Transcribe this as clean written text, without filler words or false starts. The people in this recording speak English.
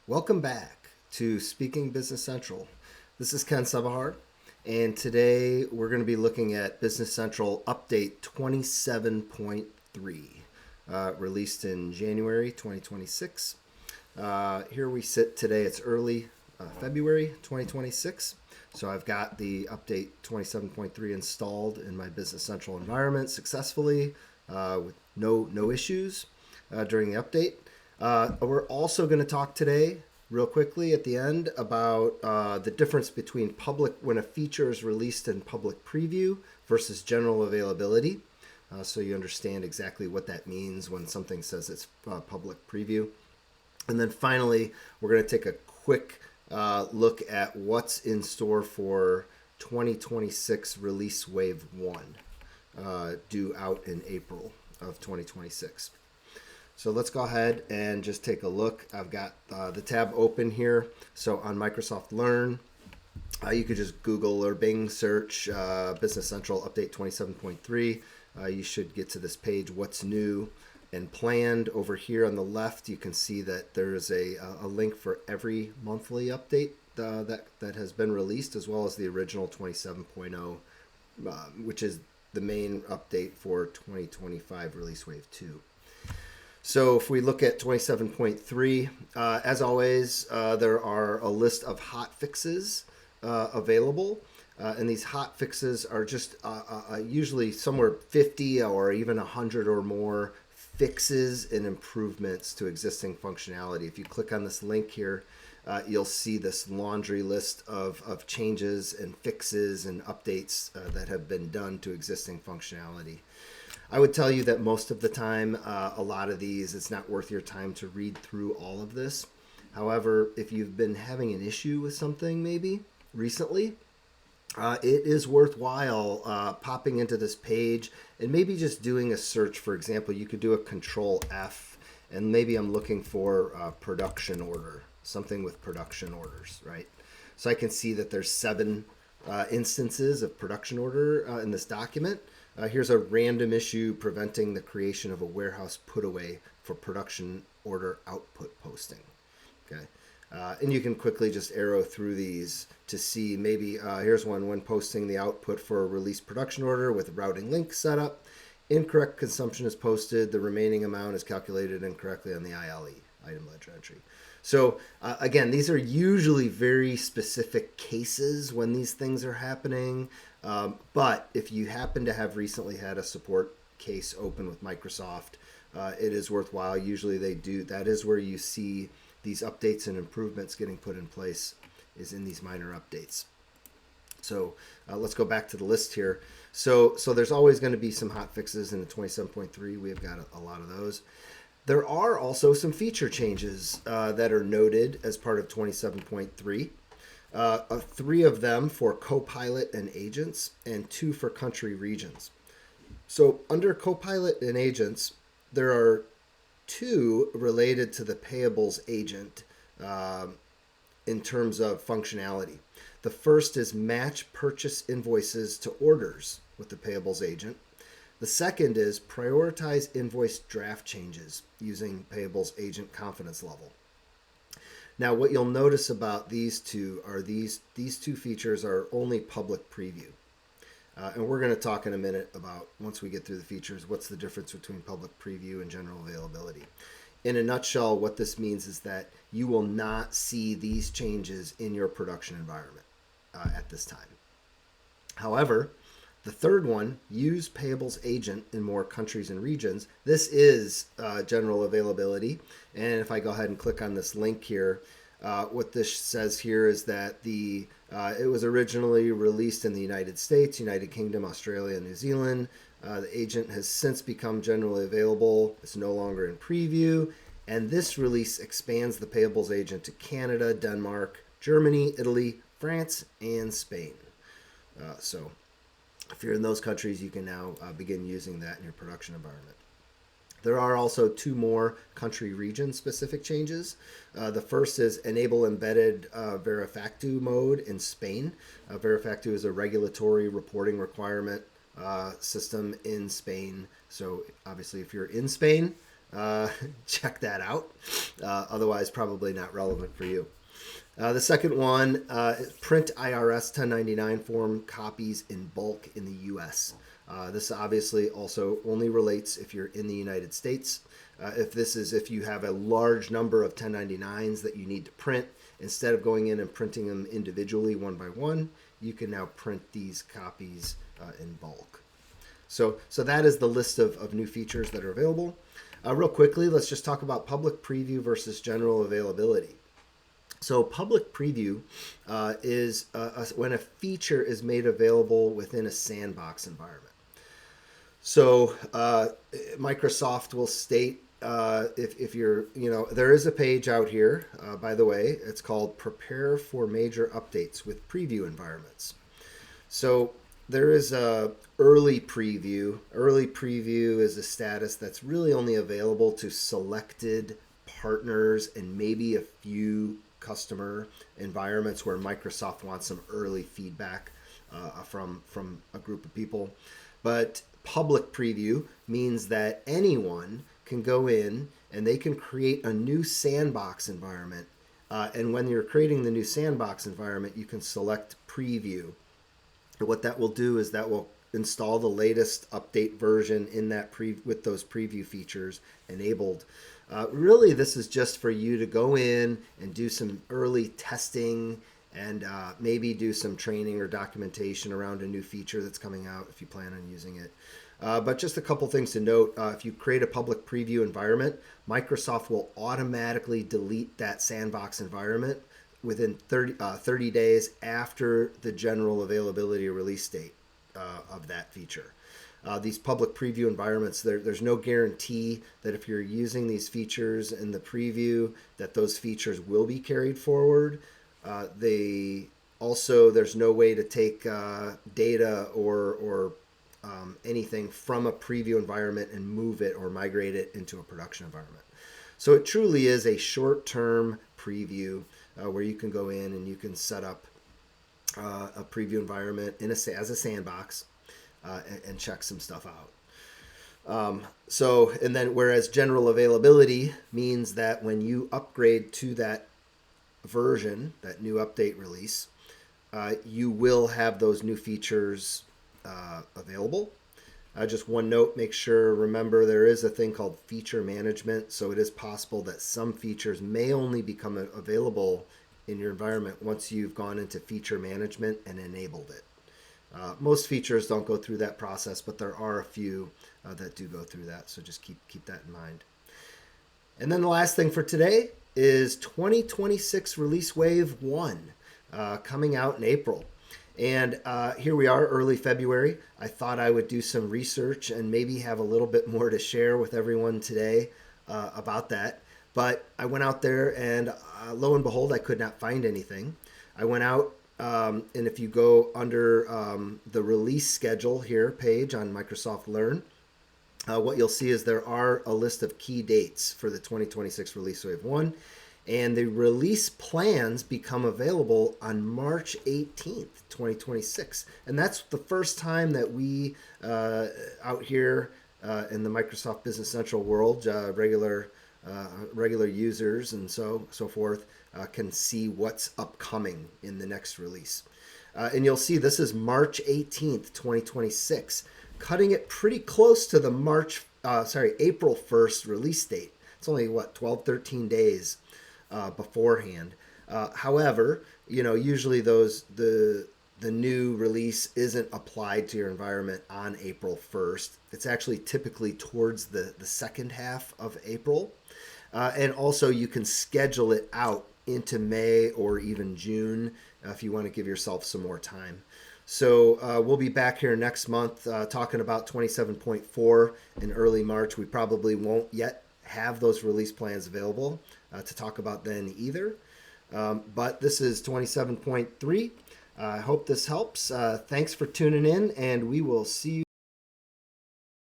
Welcome back to Speaking Business Central. This is Ken Sabahar, and today we're going to be looking at Business Central Update 27.3, released in January 2026. Here we sit today, it's early February 2026. So I've got the Update 27.3 installed in my Business Central environment successfully with no issues during the update. We're also going to talk today, real quickly at the end, about the difference between when a feature is released in public preview versus general availability. So you understand exactly what that means when something says it's public preview. And then finally, we're going to take a quick look at what's in store for 2026 Release Wave 1, due out in April of 2026. So let's go ahead and just take a look. I've got the tab open here. So on Microsoft Learn, you could just Google or Bing search Business Central Update 27.3. You should get to this page, What's New and Planned. Over here on the left, you can see that there is a link for every monthly update that has been released, as well as the original 27.0, which is the main update for 2025 Release Wave 2. So if we look at 27.3, as always, there are a list of hot fixes available. And these hot fixes are just usually somewhere 50 or even 100 or more fixes and improvements to existing functionality. If you click on this link here, you'll see this laundry list of changes and fixes and updates that have been done to existing functionality. I would tell you that most of the time, a lot of these, it's not worth your time to read through all of this. However, if you've been having an issue with something maybe recently, it is worthwhile popping into this page and maybe just doing a search. For example, you could do a Control F, and maybe I'm looking for production order, something with production orders, right? So I can see that there's 7 instances of production order in this document. Here's a random issue preventing the creation of a warehouse put away for production order output posting. Okay. And you can quickly just arrow through these to see maybe here's one when posting the output for a release production order with routing link setup. Incorrect consumption is posted. The remaining amount is calculated incorrectly on the ILE, item ledger entry. So again, these are usually very specific cases when these things are happening. But if you happen to have recently had a support case open with Microsoft, it is worthwhile. Usually they do. That is where you see these updates and improvements getting put in place, is in these minor updates. So let's go back to the list here. So there's always going to be some hot fixes in the 27.3. We've got a lot of those. There are also some feature changes that are noted as part of 27.3. 3 of them for Copilot and agents, and 2 for country regions. So under Copilot and agents, there are 2 related to the payables agent in terms of functionality. The first is match purchase invoices to orders with the payables agent. The second is prioritize invoice draft changes using payables agent confidence level. Now, what you'll notice about these 2 are these 2 features are only public preview. And we're going to talk in a minute about, once we get through the features, what's the difference between public preview and general availability. In a nutshell, what this means is that you will not see these changes in your production environment at this time. However, the third one, use payables agent in more countries and regions. This is general availability. And if I go ahead and click on this link here, what this says here is that it was originally released in the United States, United Kingdom, Australia, and New Zealand. The agent has since become generally available. It's no longer in preview. And this release expands the payables agent to Canada, Denmark, Germany, Italy, France, and Spain. So if you're in those countries, you can now begin using that in your production environment. There are also 2 more country region specific changes. The first is enable embedded Verifactu mode in Spain. Verifactu is a regulatory reporting requirement system in Spain. So obviously if you're in Spain, check that out. Otherwise, probably not relevant for you. The second one is print IRS 1099 form copies in bulk in the U.S. This obviously also only relates if you're in the United States. If you have a large number of 1099s that you need to print, instead of going in and printing them individually one by one, you can now print these copies in bulk. So that is the list of new features that are available. Real quickly, let's just talk about public preview versus general availability. So public preview is when a feature is made available within a sandbox environment. So Microsoft will state if you're, there is a page out here, by the way, it's called Prepare for Major Updates with Preview Environments. So there is a early preview. Early preview is a status that's really only available to selected partners and maybe a few customer environments where Microsoft wants some early feedback from a group of people. But public preview means that anyone can go in and they can create a new sandbox environment. And when you're creating the new sandbox environment, you can select preview. And what that will do is that will install the latest update version in that with those preview features enabled. Really, this is just for you to go in and do some early testing and maybe do some training or documentation around a new feature that's coming out if you plan on using it. But just a couple things to note. If you create a public preview environment, Microsoft will automatically delete that sandbox environment within 30 days after the general availability or release date of that feature. These public preview environments, there's no guarantee that if you're using these features in the preview that those features will be carried forward. There's no way to take data or anything from a preview environment and move it or migrate it into a production environment. So it truly is a short-term preview where you can go in and you can set up a preview environment as a sandbox and check some stuff out. And then whereas general availability means that when you upgrade to that version, that new update release, you will have those new features available. Just one note, remember there is a thing called feature management. So it is possible that some features may only become available in your environment once you've gone into feature management and enabled it. Most features don't go through that process, but there are a few that do go through that. So just keep that in mind. And then the last thing for today is 2026 Release Wave 1 coming out in April. And here we are, early February. I thought I would do some research and maybe have a little bit more to share with everyone today about that. But I went out there and lo and behold, I could not find anything. I went out and if you go under the release schedule here page on Microsoft Learn, what you'll see is there are a list of key dates for the 2026 Release Wave 1. And the release plans become available on March 18th, 2026. And that's the first time that we out here in the Microsoft Business Central world, regular users and so forth, can see what's upcoming in the next release. And you'll see this is March 18th, 2026, cutting it pretty close to the April 1st release date. It's only 13 days beforehand. However, usually the new release isn't applied to your environment on April 1st. It's actually typically towards the second half of April. And also you can schedule it out into May or even June if you want to give yourself some more time. So we'll be back here next month talking about 27.4 in early March. We probably won't yet have those release plans available to talk about then either. But this is 27.3. I hope this helps. Thanks for tuning in, and we will see you